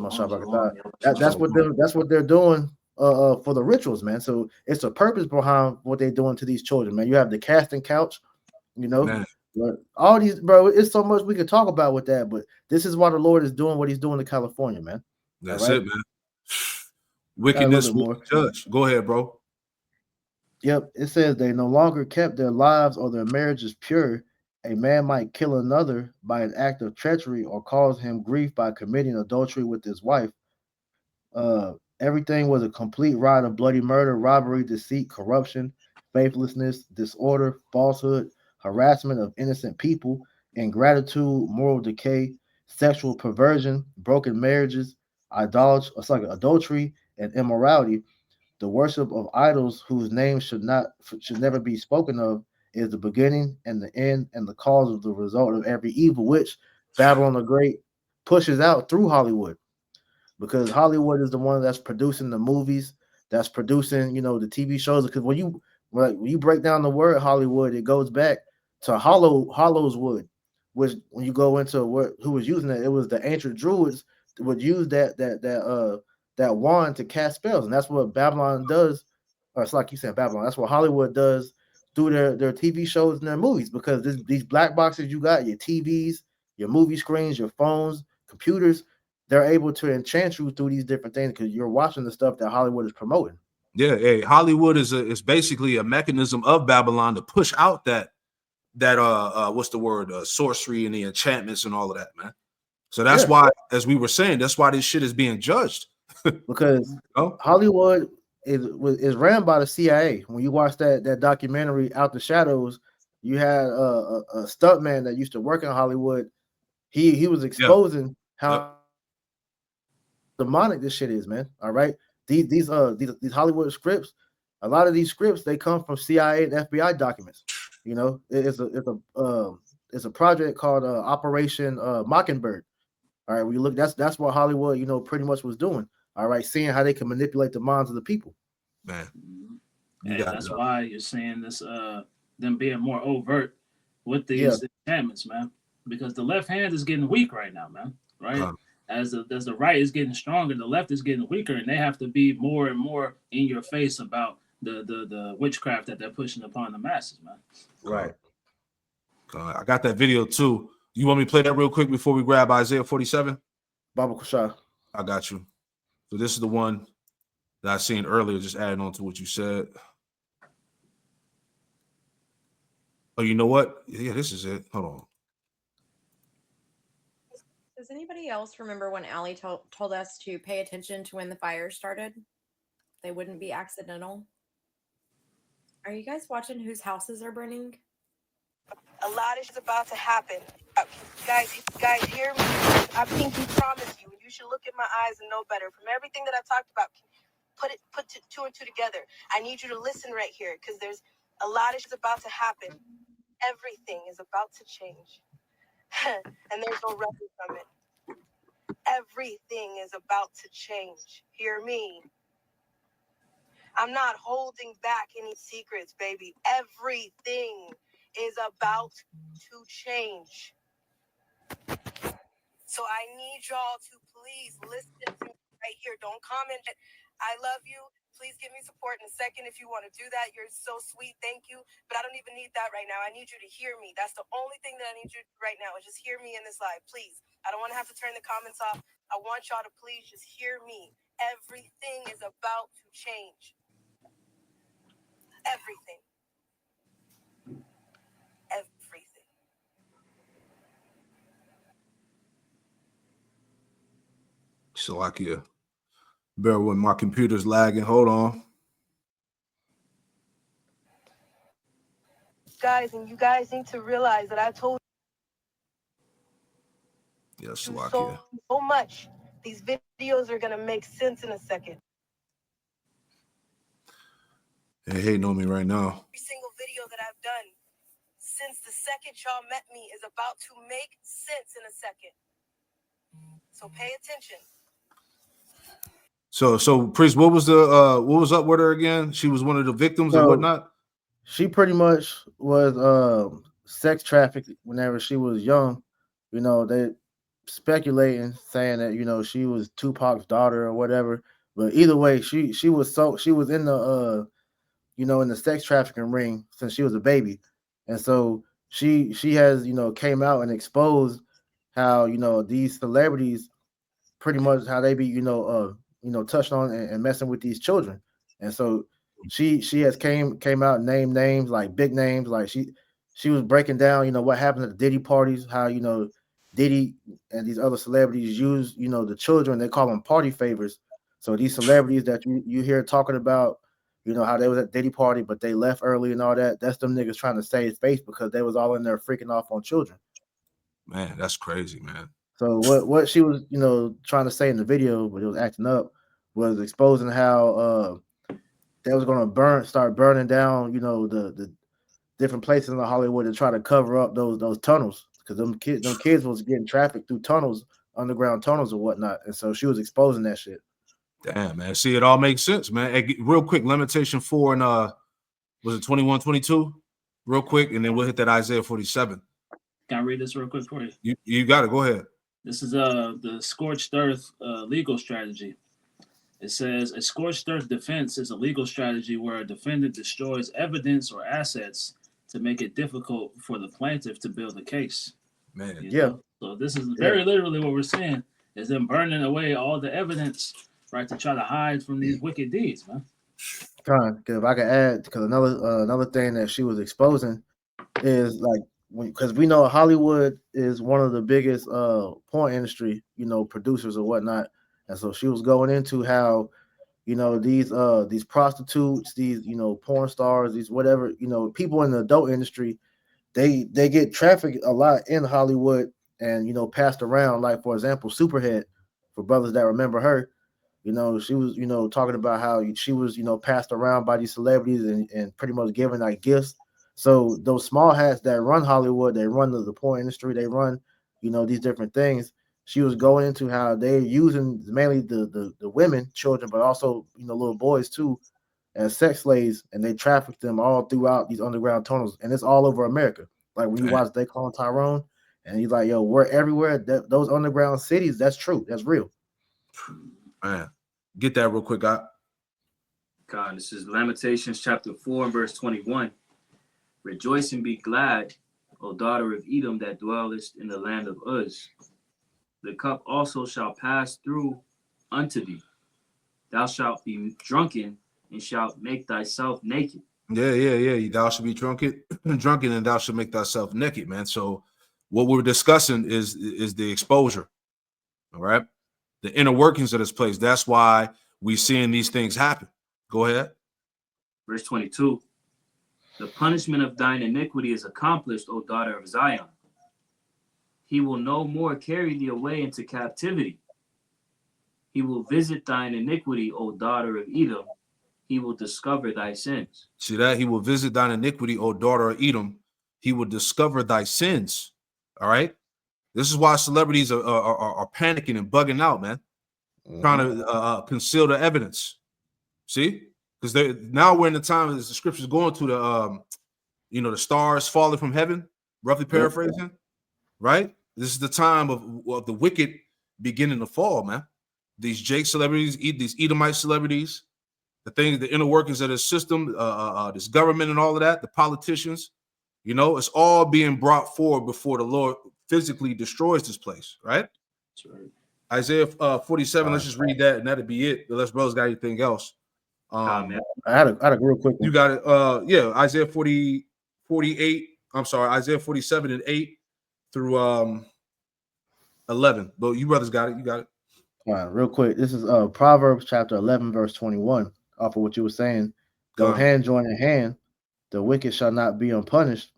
what they're doing for the rituals, man. So it's a purpose behind what they're doing to these children, man. You have the casting couch, all these, bro. It's so much we could talk about with that, but this is why the Lord is doing what He's doing in California, man.
That's it, man. Wickedness will be judged. Go ahead, bro.
Yep, it says they no longer kept their lives or their marriages pure. A man might kill another by an act of treachery or cause him grief by committing adultery with his wife. Everything was a complete riot of bloody murder, robbery, deceit, corruption, faithlessness, disorder, falsehood, harassment of innocent people, ingratitude, moral decay, sexual perversion, broken marriages, adultery, and immorality. The worship of idols whose names should never be spoken of is the beginning and the end and the cause of the result of every evil, which Babylon the Great pushes out through Hollywood, because Hollywood is the one that's producing the movies, that's producing the TV shows. Because when you break down the word Hollywood, it goes back to Hollow's wood, which when you go into who was using it was the ancient Druids would use that wand to cast spells, and that's what Babylon does. Or it's like you said, Babylon. That's what Hollywood does through their TV shows and their movies, because these black boxes you got, your TVs, your movie screens, your phones, computers, they're able to enchant you through these different things because you're watching the stuff that Hollywood is promoting.
Yeah, hey, Hollywood is basically a mechanism of Babylon to push out that what's the word, sorcery and the enchantments and all of that, man. So that's why, as we were saying, that's why this shit is being judged.
Because Hollywood is ran by the CIA. When you watch that documentary Out the Shadows, you had a stuntman that used to work in Hollywood. He was exposing how demonic this shit is, man. All right, these Hollywood scripts, a lot of these scripts, they come from CIA and FBI documents. It's a project called Operation Mockingbird. All right, we look. That's what Hollywood, pretty much was doing. All right, seeing how they can manipulate the minds of the people.
Man,
and that's why you're saying this. Them being more overt with these enchantments, man. Because the left hand is getting weak right now, man. Right. As the right is getting stronger, the left is getting weaker, and they have to be more and more in your face about the witchcraft that they're pushing upon the masses, man.
Right.
I got that video too. You want me to play that real quick before we grab Isaiah 47?
Baba Kusha.
I got you. So this is the one that I seen earlier, just adding on to what you said. Oh, you know what? Yeah, this is it. Hold on.
Does anybody else remember when Allie told us to pay attention to when the fires started? They wouldn't be accidental. Are you guys watching whose houses are burning?
A lot is about to happen. Guys, hear me. I pinky promise you. You should look at my eyes and know better. From everything that I talked about, put two and two together. I need you to listen right here, because there's a lot is about to happen. Everything is about to change. And there's no running from it. Everything is about to change. Hear me. I'm not holding back any secrets, baby. Everything is about to change. So I need y'all to please listen to me right here. Don't comment that I love you. Please give me support in a second if you want to do that. You're so sweet. Thank you. But I don't even need that right now. I need you to hear me. That's the only thing that I need you to do right now, is just hear me in this live, please. I don't want to have to turn the comments off. I want y'all to please just hear me. Everything is about to change. Everything. Everything.
Salakia. Bear with my computer's lagging. Hold on.
Guys, and you guys need to realize that I told
Yeah,
you
Salakia.
so much. These videos are gonna make sense in a second.
They hating on me right now.
Every single video that I've done since the second y'all met me is about to make sense in a second. So pay attention.
So Priest, what was up with her again? She was one of the victims or whatnot.
She pretty much was sex trafficked whenever she was young. You know, they speculating saying that, you know, she was Tupac's daughter or whatever. But either way, she was in the you know, in the sex trafficking ring since she was a baby. And so she has, you know, came out and exposed how, you know, these celebrities pretty much how they be, you know, touched on and messing with these children. And so she has came out and named names, like big names, like she was breaking down, you know, what happened at the Diddy parties, how, you know, Diddy and these other celebrities use, you know, the children, they call them party favors. So these celebrities that you hear talking about, you know, how they was at Diddy party, but they left early and all that, that's them niggas trying to save face because they was all in there freaking off on children.
Man, that's crazy, man.
So what she was, you know, trying to say in the video, but it was acting up, was exposing how they was gonna start burning down, you know, the different places in Hollywood to try to cover up those tunnels because them kids was getting trafficked through tunnels, underground tunnels or whatnot, and so she was exposing that shit.
Damn, man. See, it all makes sense, man. Hey, real quick, Lamentation 4 and was it 21, 22? Real quick, and then we'll hit that Isaiah 47.
Can I read this real quick for you?
You got it. Go ahead.
This is the scorched earth legal strategy. It says a scorched earth defense is a legal strategy where a defendant destroys evidence or assets to make it difficult for the plaintiff to build a case.
Man,
know? So this is very literally what we're saying is them burning away all the evidence, right, to try to hide from these wicked deeds, man.
Because if I could add, because another thing that she was exposing is like, because we know Hollywood is one of the biggest porn industry, you know, producers or whatnot, and so she was going into how, you know, these prostitutes, these, you know, porn stars, these whatever, you know, people in the adult industry, they get trafficked a lot in Hollywood and, you know, passed around. Like, for example, Superhead, for brothers that remember her, you know, she was, you know, talking about how she was, you know, passed around by these celebrities and pretty much given like gifts. So those small hats that run Hollywood, they run the porn industry, they run, you know, these different things. She was going into how they're using mainly the women, children, but also, you know, little boys too, as sex slaves, and they traffic them all throughout these underground tunnels, and it's all over America. Like when you watch They Call Tyrone, and he's like, "Yo, we're everywhere." Those underground cities, that's true, that's real.
Man, get that real quick, God.
God, this is Lamentations chapter 4 and verse 21. Rejoice and be glad, O daughter of Edom that dwellest in the land of Uz. The cup also shall pass through unto thee. Thou shalt be drunken and shalt make thyself naked.
Yeah. Thou shalt be drunken, and thou shalt make thyself naked, man. So what we're discussing is the exposure. All right. The inner workings of this place. That's why we're seeing these things happen. Go ahead.
Verse 22. The punishment of thine iniquity is accomplished, O daughter of Zion. He will no more carry thee away into captivity. He will visit thine iniquity, O daughter of Edom. He will discover thy sins.
See that? He will visit thine iniquity, O daughter of Edom. He will discover thy sins. All right. This is why celebrities are panicking and bugging out, man. Trying to conceal the evidence. See? Because now we're in the time as the scriptures going to the the stars falling from heaven, roughly paraphrasing, right? This is the time of the wicked beginning to fall, man. These Jake celebrities, these Edomite celebrities, the inner workings of this system, this government and all of that, the politicians, you know, it's all being brought forward before the Lord physically destroys this place, right?
That's right.
Isaiah 47, let's just read that and that'll be it. Unless brothers got anything else.
I had a real quick one.
You got it. Isaiah 48. I'm sorry, Isaiah 47 and 8 through 11. But you brothers got it. You got it.
All right, real quick. This is Proverbs chapter 11, verse 21. Off of what you were saying. Though hand join in hand, the wicked shall not be unpunished,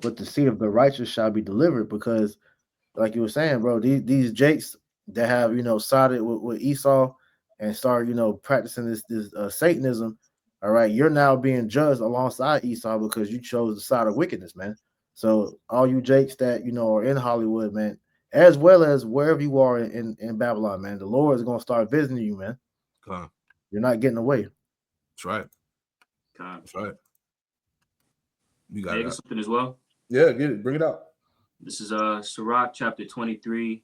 but the seed of the righteous shall be delivered. Because, like you were saying, bro, these Jakes that have sided with Esau and started practicing this Satanism. All right, you're now being judged alongside Esau because you chose the side of wickedness, man. So all you Jakes that are in Hollywood, man, as well as wherever you are in Babylon, man, the Lord is gonna start visiting you, man. You're not getting away.
That's right. That's right. You got it.
Something as well.
Yeah, get it. Bring it out.
This is Sirach chapter 23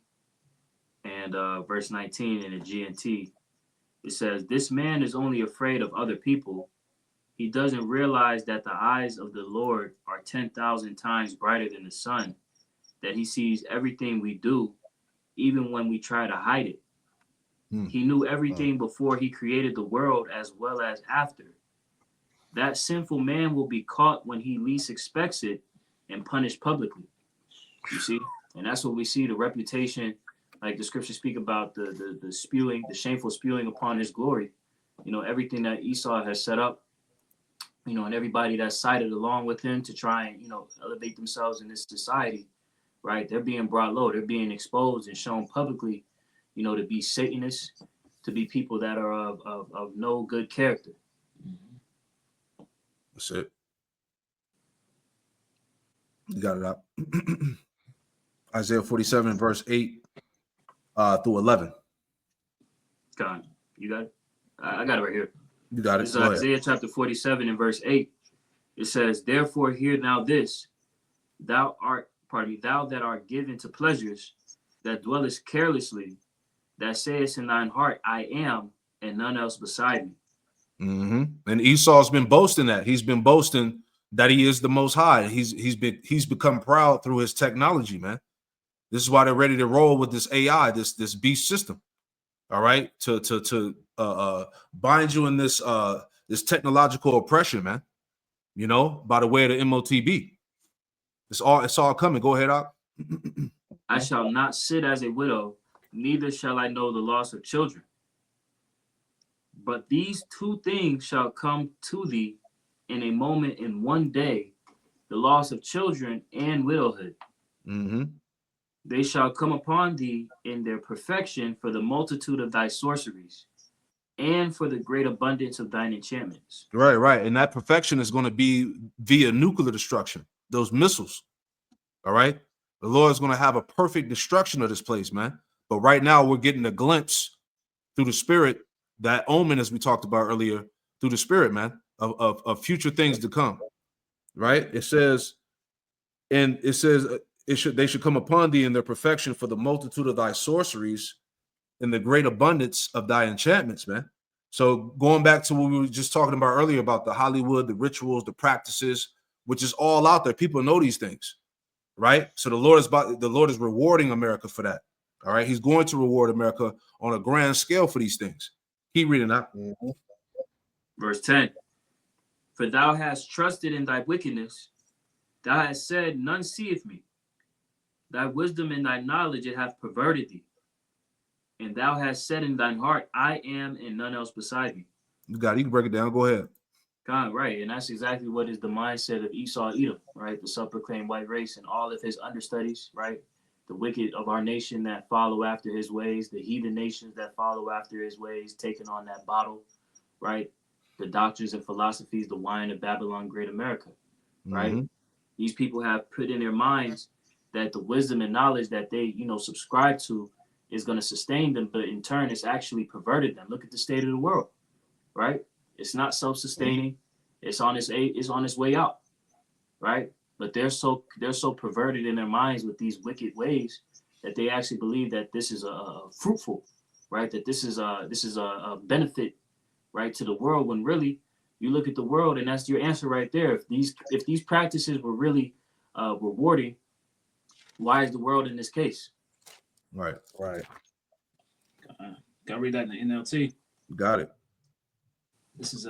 and verse 19 in the GNT. It says, "This man is only afraid of other people. He doesn't realize that the eyes of the Lord are 10,000 times brighter than the sun, that he sees everything we do, even when we try to hide it. He knew everything before he created the world as well as after. That sinful man will be caught when he least expects it and punished publicly." You see? And that's what we see, the reputation, like the scriptures speak about the spewing, the shameful spewing upon his glory. Everything that Esau has set up, and everybody that's sided along with him to try and, elevate themselves in this society, right? They're being brought low. They're being exposed and shown publicly, to be Satanists, to be people that are of no good character.
That's it. You got it up. Isaiah 47, verse 8 through 11.
God, you got it? I got it right here.
You got it.
This is Isaiah chapter 47 and verse 8. It says, "Therefore hear now this, thou that art given to pleasures, that dwellest carelessly, that sayest in thine heart, I am, and none else beside me."
And Esau's been boasting that. He's been boasting that he is the Most High. He's become proud through his technology, man. This is why they're ready to roll with this AI, this beast system. All right, to bind you in this this technological oppression, man. By the way of the MOTB. It's all coming. Go ahead, Op.
"I shall not sit as a widow, neither shall I know the loss of children. But these two things shall come to thee in a moment, in one day, the loss of children and widowhood. They shall come upon thee in their perfection for the multitude of thy sorceries and for the great abundance of thine enchantments."
Right. And that perfection is going to be via nuclear destruction, those missiles. All right. The Lord is going to have a perfect destruction of this place, man. But right now we're getting a glimpse through the spirit, that omen, as we talked about earlier, through the spirit, man, of future things to come. Right. It says they should come upon thee in their perfection for the multitude of thy sorceries and the great abundance of thy enchantments, man. So going back to what we were just talking about earlier about the Hollywood, the rituals, the practices, which is all out there. People know these things, right? So the Lord is rewarding America for that. All right. He's going to reward America on a grand scale for these things. Keep reading that.
Verse 10. "For thou hast trusted in thy wickedness. Thou hast said, none seeth me. Thy wisdom and thy knowledge it hath perverted thee. And thou hast said in thine heart, I am, and none else beside me."
You got it. You can break it down. Go ahead.
God, right. And that's exactly what is the mindset of Esau Edom, right? The self-proclaimed white race and all of his understudies, right? The wicked of our nation that follow after his ways, the heathen nations that follow after his ways, taking on that bottle, right? The doctrines and philosophies, the wine of Babylon, great America, right? These people have put in their minds that the wisdom and knowledge that they, subscribe to is going to sustain them, but in turn, it's actually perverted them. Look at the state of the world, right? It's not self-sustaining. It's on its way out, right? But they're so perverted in their minds with these wicked ways that they actually believe that this is a fruitful, right? That this is a benefit, right, to the world. When really, you look at the world, and that's your answer right there. If these practices were really rewarding, why is the world in this case?
Right.
Gotta read that in the NLT.
Got it.
This is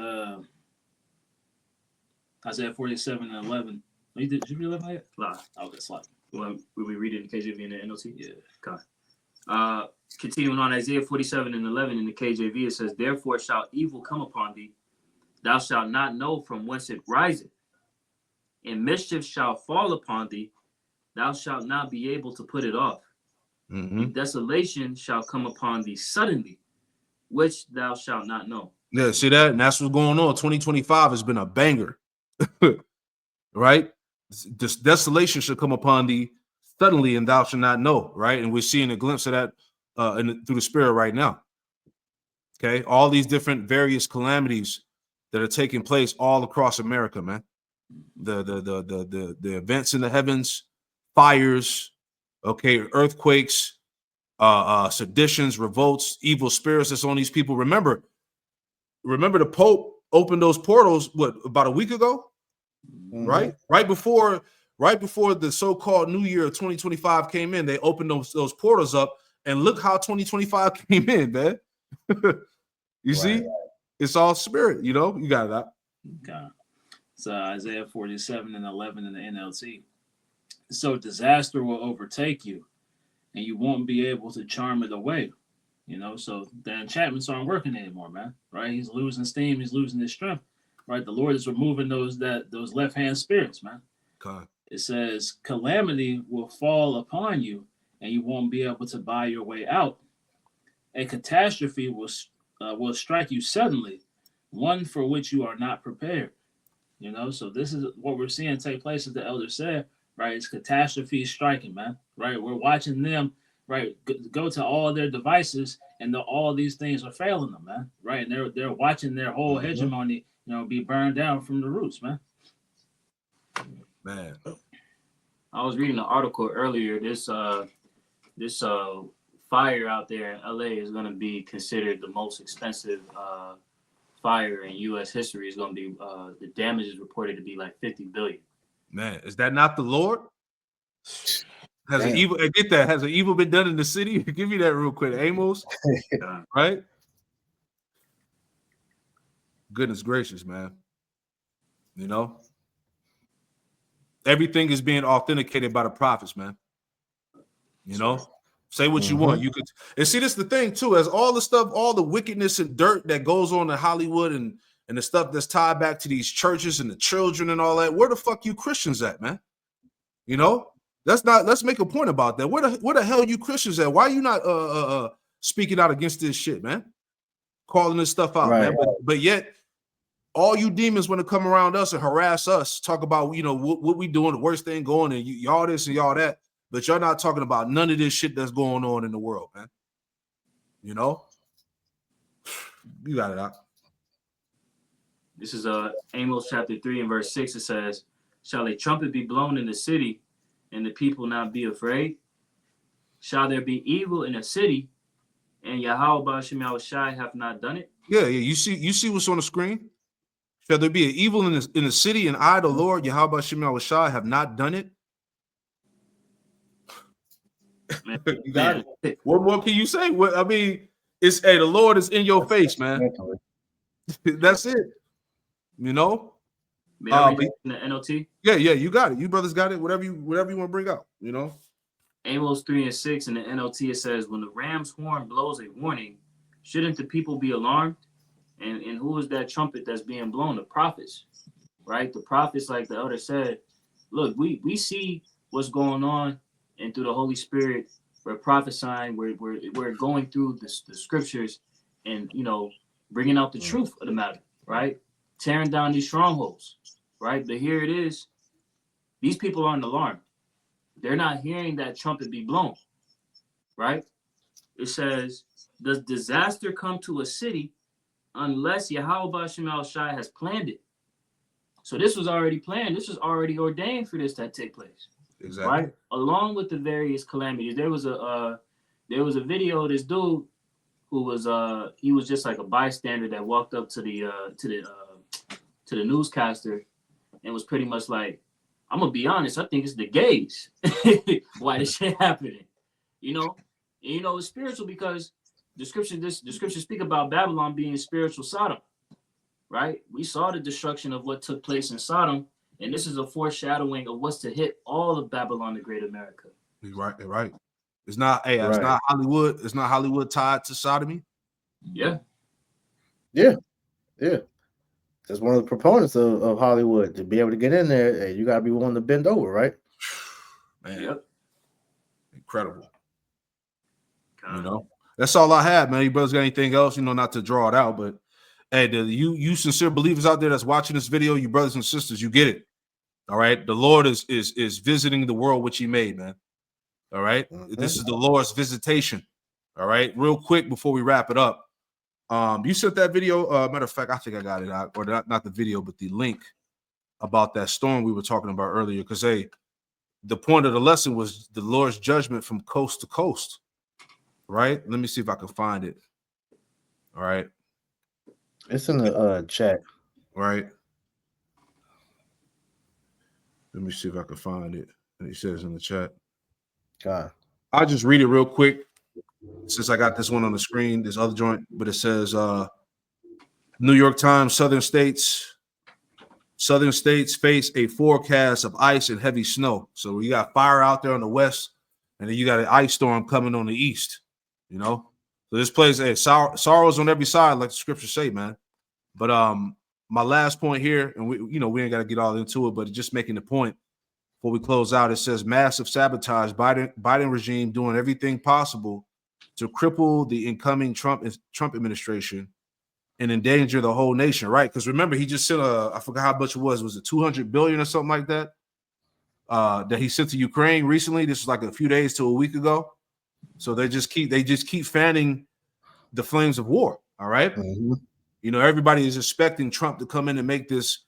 Isaiah 47 and 11. Did you read 11 yet?
Nah.
Oh, that's like.
Will we read it in KJV and the NLT?
Yeah.
God. Continuing on Isaiah 47:11 in the KJV, it says, "Therefore shall evil come upon thee, thou shalt not know from whence it riseth, and mischief shall fall upon thee, thou shalt not be able to put it off. And desolation shall come upon thee suddenly, which thou shalt not know."
Yeah, see that? And that's what's going on. 2025 has been a banger, right? This desolation should come upon thee suddenly, and thou shalt not know, right? And we're seeing a glimpse of that through the Spirit right now. Okay, all these different various calamities that are taking place all across America, man. The events in the heavens, fires, okay, earthquakes, seditions, revolts, evil spirits that's on these people. Remember the Pope opened those portals about a week ago, right? Right before the so-called New Year of 2025 came in, they opened those portals up, and look how 2025 came in, man. You see, it's all spirit. You know, you got that.
Okay. So Isaiah 47:11 in the NLT. So disaster will overtake you, and you won't be able to charm it away. You know, so the enchantments aren't working anymore, man. Right? He's losing steam. He's losing his strength. Right? The Lord is removing those left hand spirits, man.
God.
It says calamity will fall upon you, and you won't be able to buy your way out. A catastrophe will strike you suddenly, one for which you are not prepared. You know, so this is what we're seeing take place, as the elder said, right? It's catastrophe striking, man. Right? We're watching them, right, go to all their devices, and all these things are failing them, man. Right? And they're watching their whole hegemony, you know, be burned down from the roots, man.
Man,
I was reading an article earlier. This fire out there in LA is going to be considered the most expensive fire in U.S. history. Is going to be the damage is reported to be like $50 billion.
Man, is that not the Lord? Has an evil? Get that? Has an evil been done in the city? Give me that real quick, Amos. Right? Goodness gracious, man. You know, everything is being authenticated by the prophets, man. You know, say what you want. You could, and see, this is the thing too. As all the stuff, all the wickedness and dirt that goes on in Hollywood and the stuff that's tied back to these churches and the children and all that. Where the fuck you Christians at, man? You know, let's make a point about that. Where the hell you Christians at? Why are you not speaking out against this shit, man? Calling this stuff out, man. But yet all you demons want to come around us and harass us, talk about, you know, what we doing, the worst thing going, and y'all this and y'all that, but you're not talking about none of this shit that's going on in the world, man. You know, you got it out.
This is Amos chapter 3 and verse 6. It says, "Shall a trumpet be blown in the city, and the people not be afraid? Shall there be evil in a city, and Yahweh Ba'ashem Yahushai have not done it?"
Yeah. You see what's on the screen? Shall there be an evil in the city, and I, the Lord, Yahweh Ba'ashem Yahushai, have not done it?
Man,
you got it. What more can you say? What, I mean, it's the Lord is in your face, man. That's it. You know.
May I read it in the NLT?
Yeah, you got it. You brothers got it. Whatever you want to bring out. You know.
Amos 3 and 6 in the NLT, it says, "When the ram's horn blows a warning, shouldn't the people be alarmed?" And who is that trumpet that's being blown? The prophets, right? The prophets, like the elder said, look, we see what's going on, and through the Holy Spirit, we're prophesying, we're going through the scriptures, and, you know, bringing out the truth of the matter, right? Tearing down these strongholds, right? But here it is. These people aren't alarmed. They're not hearing that trumpet be blown, right? It says, "Does disaster come to a city unless Yahweh Ba'ashem Yahushai has planned it?" So this was already planned. This was already ordained for this to take place.
Exactly.
Right? Along with the various calamities. There was a video of this dude who was he was just like a bystander that walked up to the newscaster and was pretty much like, "I'm gonna be honest, I think it's the gays why this shit happening." You know? And, you know, it's spiritual because the scriptures speak about Babylon being spiritual Sodom, right? We saw the destruction of what took place in Sodom, and this is a foreshadowing of what's to hit all of Babylon, the Great America.
Right. It's not. Hey, it's
Right.
not Hollywood. It's not Hollywood tied to sodomy.
Yeah.
Yeah. That's one of the proponents of Hollywood. To be able to get in there, hey, you gotta be willing to bend over, right?
Man,
Yep.
incredible.
God.
You know, that's all I have, man. You brothers got anything else? You know, not to draw it out, but hey, you sincere believers out there that's watching this video, you brothers and sisters, you get it. All right, the Lord is visiting the world which He made, man. All right, this is the Lord's visitation. All right, real quick before we wrap it up, you sent that video. Matter of fact, I think I got it out, or not the video, but the link about that storm we were talking about earlier. Because hey, the point of the lesson was the Lord's judgment from coast to coast. Right? Let me see if I can find it. All right,
It's in the chat.
right. Let me see if I can find it. And he says in the chat.
God.
I'll just read it real quick since I got this one on the screen, this other joint, but it says New York Times, Southern states face a forecast of ice and heavy snow. So you got fire out there on the west, and then you got an ice storm coming on the east, you know? So this place, hey, sorrows on every side, like the scriptures say, man. But my last point here, and we ain't got to get all into it, but just making the point before we close out, it says massive sabotage, Biden regime doing everything possible to cripple the incoming Trump administration and endanger the whole nation, right? Because remember, he just sent I forgot how much it was it 200 billion or something like that, that he sent to Ukraine recently. This was like a few days to a week ago. So they just keep fanning the flames of war. All right.
Mm-hmm.
You know, everybody is expecting Trump to come in and make this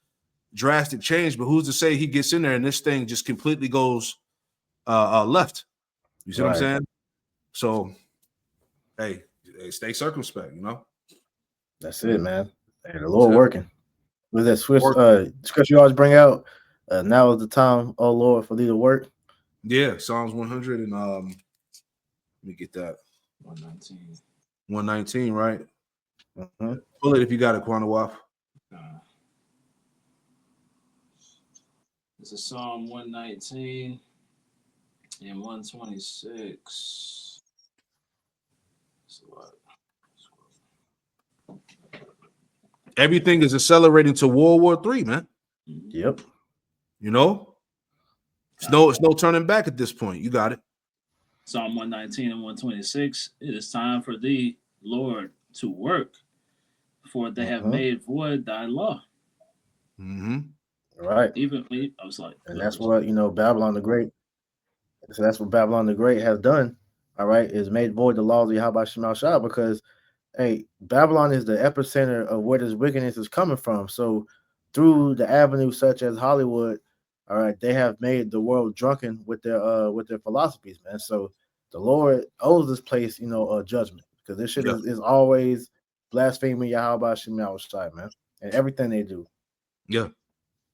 drastic change, but who's to say he gets in there and this thing just completely goes left? You see what I'm saying? So, hey, stay circumspect, you know?
That's it, man. Hey, the Lord working. With that Swiss scripture you always bring out, now is the time, oh Lord, for thee to work.
Yeah, Psalms 100 and let me get that.
119.
119, right?
Mm-hmm.
Pull it if you got it, Quanawaf.
This is Psalm 119 and 126.
Everything is accelerating to World War III, man.
Yep.
You know, it's no turning back at this point. You got it.
Psalm 119 and 126. It is time for thee, Lord, to work, for they have made void thy law.
Mm-hmm. Right.
Even I was like,
and that's what Babylon the Great. So that's what Babylon the Great has done. All right, is made void the laws of Yahweh Shema Shah, because hey, Babylon is the epicenter of where this wickedness is coming from. So through the avenues such as Hollywood, all right, they have made the world drunken with their philosophies, man. So the Lord owes this place, judgment, because this shit is always blaspheming Yahweh Shema Shah, man, and everything they do.
Yeah,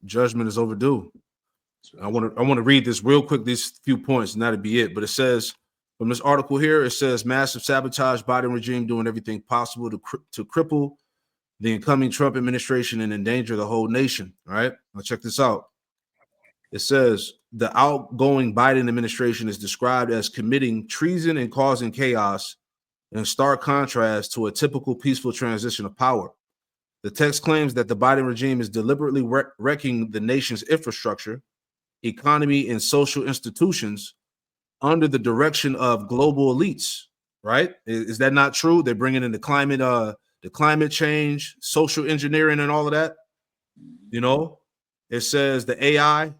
judgment is overdue. I want to read this real quick, these few points, and that'll be it. But it says from this article here, it says massive sabotage, Biden regime doing everything possible to cripple the incoming Trump administration and endanger the whole nation. All right, now check this out. It says the outgoing Biden administration is described as committing treason and causing chaos, in stark contrast to a typical peaceful transition of power. The text claims that the Biden regime is deliberately wrecking the nation's infrastructure, economy, and social institutions under the direction of global elites. Right? Is that not true? They're bringing in the climate change, social engineering, and all of that. You know, it says the AI.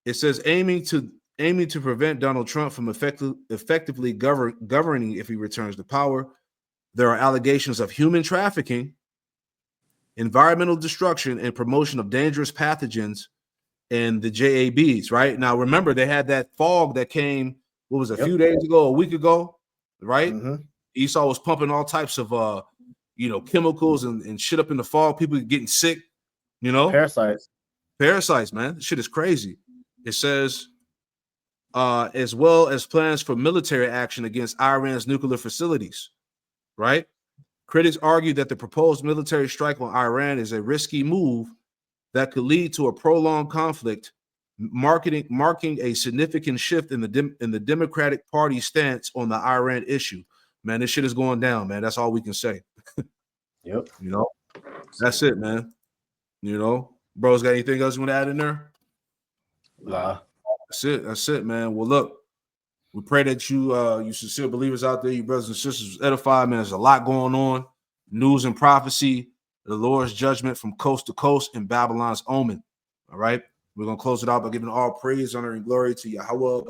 It says aiming to prevent Donald Trump from effectively governing if he returns to power. There are allegations of human trafficking, environmental destruction, and promotion of dangerous pathogens and the JABs. Right now, remember they had that fog that came. What was it, a few days ago, a week ago? Right.
Mm-hmm.
Esau was pumping all types of chemicals and shit up in the fog. People getting sick. Parasites, man. This shit is crazy. It says, as well as plans for military action against Iran's nuclear facilities, right? Critics argue that the proposed military strike on Iran is a risky move that could lead to a prolonged conflict marking a significant shift in the Democratic Party stance on the Iran issue. Man, this shit is going down, man. That's all we can say.
Yep.
You know, that's it, man. You know, bro's got anything else you want to add in there?
Nah.
That's it, man. Well, look, we pray that you sincere believers out there, you brothers and sisters, edified, man. There's a lot going on. News and prophecy, the Lord's judgment from coast to coast, and Babylon's omen. All right. We're gonna close it out by giving all praise, honor, and glory to Yahweh.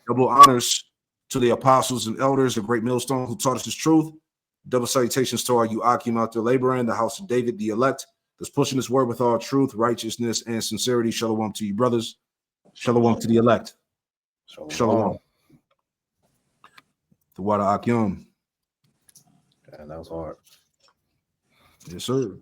Double honors to the apostles and elders, the great millstone who taught us this truth. Double salutations to all you Akim out there laboring, the house of David, the elect, that's pushing this word with all truth, righteousness, and sincerity. Shalom to you, brothers. Shalom to the elect. Shalom. The water Akim.
And that was hard.
Yes, sir.